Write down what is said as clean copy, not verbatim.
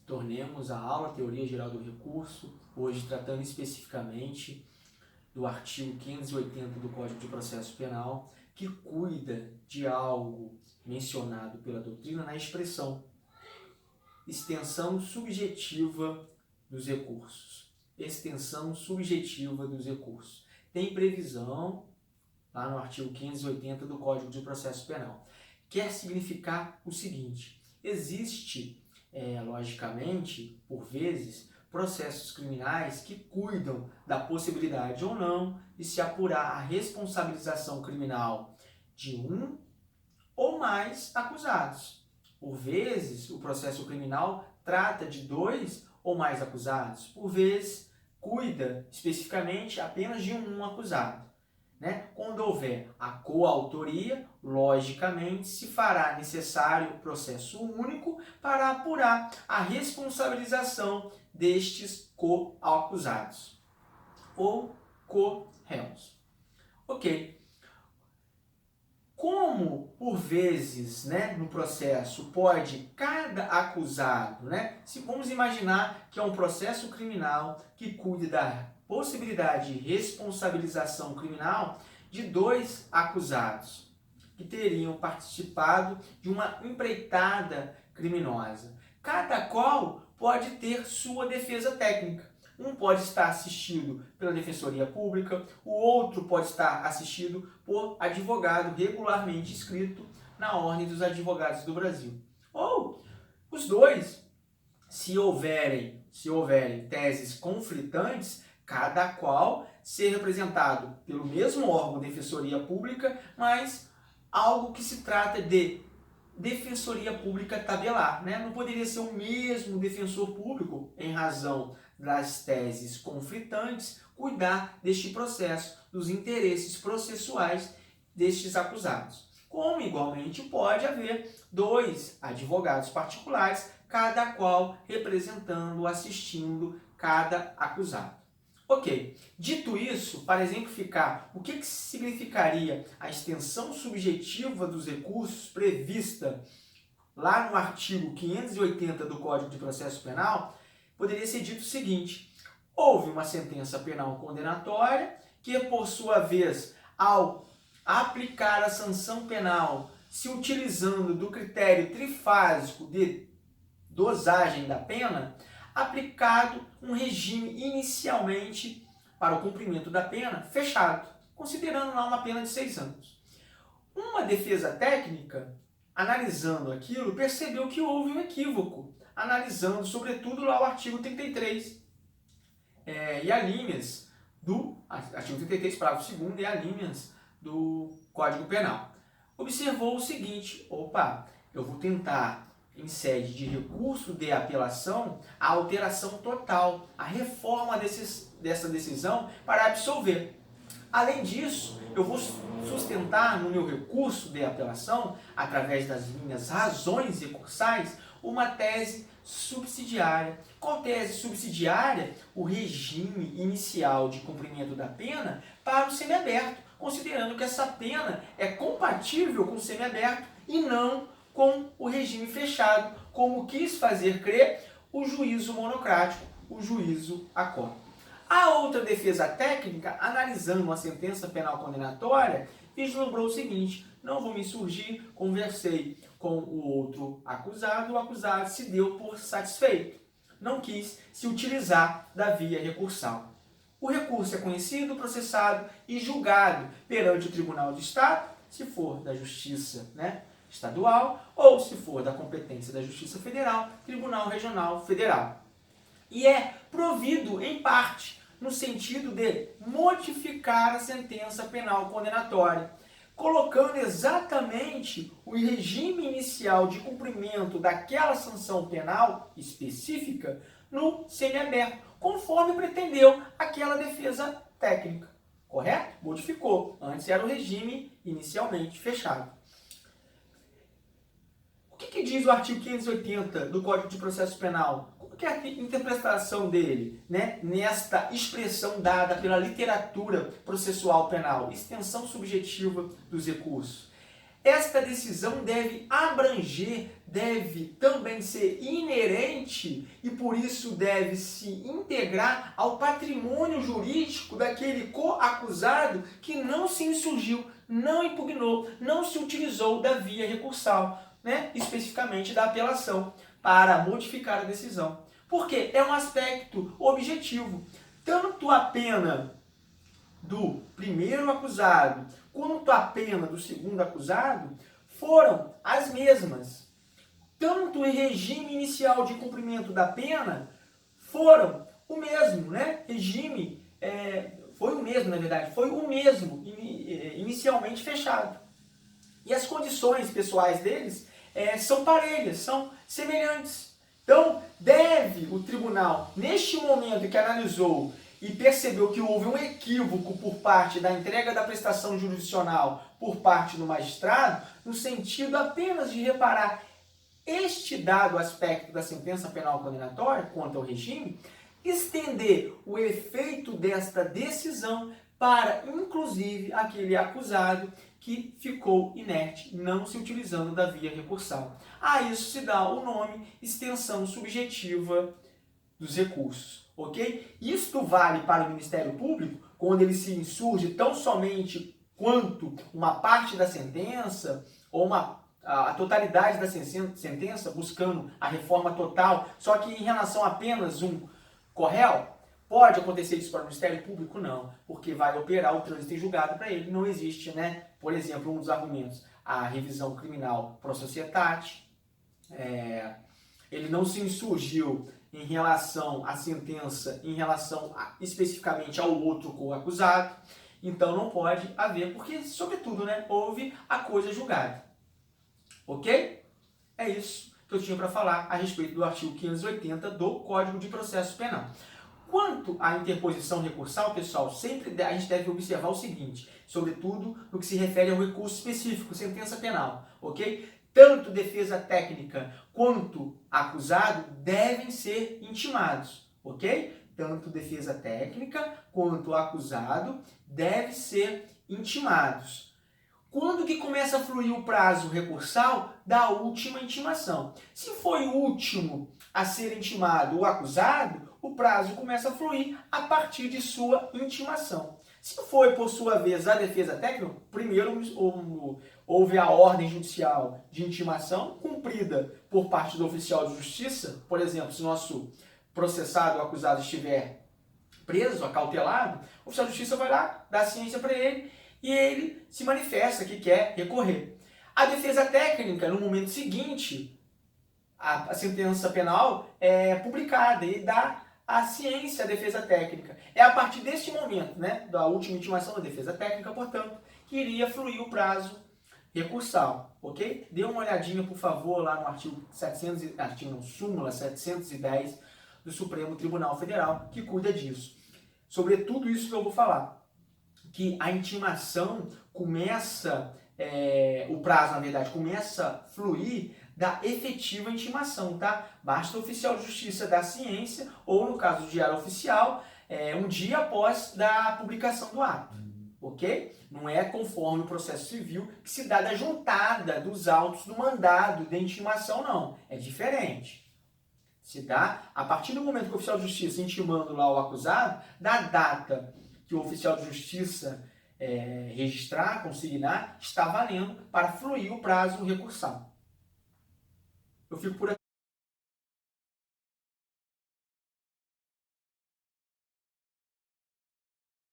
Tornemos a aula Teoria Geral do Recurso, hoje tratando especificamente do artigo 580 do Código de Processo Penal, que cuida de algo mencionado pela doutrina na expressão extensão subjetiva dos recursos. Extensão subjetiva dos recursos. Tem previsão lá no artigo 580 do Código de Processo Penal. Quer significar o seguinte: existe, logicamente, por vezes, processos criminais que cuidam da possibilidade ou não de se apurar a responsabilização criminal de um ou mais acusados. Por vezes, o processo criminal trata de 2 ou mais acusados. Por vezes, cuida especificamente apenas de um acusado. Quando houver a coautoria, logicamente, se fará necessário processo único para apurar a responsabilização destes coacusados ou co-réus. Ok. Como, por vezes, no processo, pode cada acusado, se vamos imaginar que é um processo criminal que cuide da possibilidade de responsabilização criminal de 2 acusados que teriam participado de uma empreitada criminosa. Cada qual pode ter sua defesa técnica. Um pode estar assistido pela Defensoria Pública, o outro pode estar assistido por advogado regularmente inscrito na Ordem dos Advogados do Brasil. Ou os dois, se houverem teses conflitantes, cada qual ser representado pelo mesmo órgão Defensoria Pública, mas algo que se trata de Defensoria Pública tabelar. Não poderia ser o mesmo defensor público, em razão das teses conflitantes, cuidar deste processo, dos interesses processuais destes acusados. Como, igualmente, pode haver 2 advogados particulares, cada qual representando, assistindo cada acusado. Ok, dito isso, para exemplificar o que significaria a extensão subjetiva dos recursos prevista lá no artigo 580 do Código de Processo Penal, poderia ser dito o seguinte: houve uma sentença penal condenatória que, por sua vez, ao aplicar a sanção penal, se utilizando do critério trifásico de dosagem da pena, aplicado um regime inicialmente para o cumprimento da pena fechado, considerando lá uma pena de 6 anos. Uma defesa técnica, analisando aquilo, percebeu que houve um equívoco, analisando sobretudo lá o artigo 33 e alíneas do artigo 33, parágrafo 2º e alíneas do Código Penal. Observou o seguinte: eu vou tentar, em sede de recurso de apelação, a alteração total, a reforma dessa decisão para absolver. Além disso, eu vou sustentar no meu recurso de apelação, através das minhas razões recursais, uma tese subsidiária. Qual tese subsidiária? O regime inicial de cumprimento da pena para o semiaberto, considerando que essa pena é compatível com o semiaberto e não com o regime fechado, como quis fazer crer o juízo monocrático, o juízo acórdão. A outra defesa técnica, analisando uma sentença penal condenatória, vislumbrou o seguinte: não vou me insurgir, conversei com o outro acusado, o acusado se deu por satisfeito, não quis se utilizar da via recursal. O recurso é conhecido, processado e julgado perante o Tribunal de Estado, se for da Justiça, Estadual, ou se for da competência da Justiça Federal, Tribunal Regional Federal. E é provido, em parte, no sentido de modificar a sentença penal condenatória, colocando exatamente o regime inicial de cumprimento daquela sanção penal específica no semiaberto, conforme pretendeu aquela defesa técnica. Correto? Modificou. Antes era o regime inicialmente fechado. O que diz o artigo 580 do Código de Processo Penal? Qual que é a interpretação dele, nesta expressão dada pela literatura processual penal? Extensão subjetiva dos recursos. esta decisão deve abranger, deve também ser inerente e por isso deve se integrar ao patrimônio jurídico daquele coacusado que não se insurgiu, não impugnou, não se utilizou da via recursal, né? Especificamente da apelação, para modificar a decisão. Porque é um aspecto objetivo. Tanto a pena do primeiro acusado quanto a pena do segundo acusado foram as mesmas. Tanto o regime inicial de cumprimento da pena foram o mesmo, né? Regime foi o mesmo, na verdade, foi o mesmo inicialmente fechado. E as condições pessoais deles são parelhas, são semelhantes. Então, deve o tribunal, neste momento que analisou e percebeu que houve um equívoco por parte da entrega da prestação jurisdicional por parte do magistrado, no sentido apenas de reparar este dado aspecto da sentença penal condenatória quanto ao regime, estender o efeito desta decisão para, inclusive, aquele acusado que ficou inerte, não se utilizando da via recursal. A isso se dá o nome extensão subjetiva dos recursos, ok? Isto vale para o Ministério Público quando ele se insurge tão somente quanto uma parte da sentença ou a totalidade da sentença, buscando a reforma total, só que em relação a apenas um corréu. Pode acontecer isso para o Ministério Público? Não, porque vai operar o trânsito em julgado para ele. Não existe, né? Por exemplo, um dos argumentos, a revisão criminal pro societate, ele não se insurgiu em relação à sentença, em relação especificamente ao outro coacusado, então não pode haver, porque, sobretudo, né, houve a coisa julgada. Ok? É isso que eu tinha para falar a respeito do artigo 580 do Código de Processo Penal. Quanto à interposição recursal, pessoal, sempre a gente deve observar o seguinte, sobretudo no que se refere ao recurso específico, sentença penal, ok? Tanto defesa técnica quanto acusado devem ser intimados, ok? Tanto defesa técnica quanto acusado devem ser intimados. Quando que começa a fluir o prazo recursal? Da última intimação. Se foi o último a ser intimado o acusado, o prazo começa a fluir a partir de sua intimação. Se foi, por sua vez, a defesa técnica, primeiro houve a ordem judicial de intimação cumprida por parte do oficial de justiça, por exemplo, se nosso processado ou acusado estiver preso, acautelado, o oficial de justiça vai lá, dá ciência para ele e ele se manifesta que quer recorrer. A defesa técnica, no momento seguinte, a sentença penal é publicada e dá a ciência à defesa técnica. É a partir deste momento, né, da última intimação da defesa técnica, portanto, que iria fluir o prazo recursal, ok? Dê uma olhadinha, por favor, lá no artigo 700, súmula 710 do Supremo Tribunal Federal, que cuida disso. Sobre tudo isso que eu vou falar, que a intimação começa, o prazo, na verdade, começa a fluir da efetiva intimação, tá? Basta o oficial de justiça dar ciência, ou no caso do diário oficial, um dia após da publicação do ato, ok? Não é conforme o processo civil que se dá da juntada dos autos do mandado de intimação, não. É diferente. Se dá a partir do momento que o oficial de justiça intimando lá o acusado, da data que o oficial de justiça registrar, consignar, está valendo para fluir o prazo recursal. Eu fico por aqui.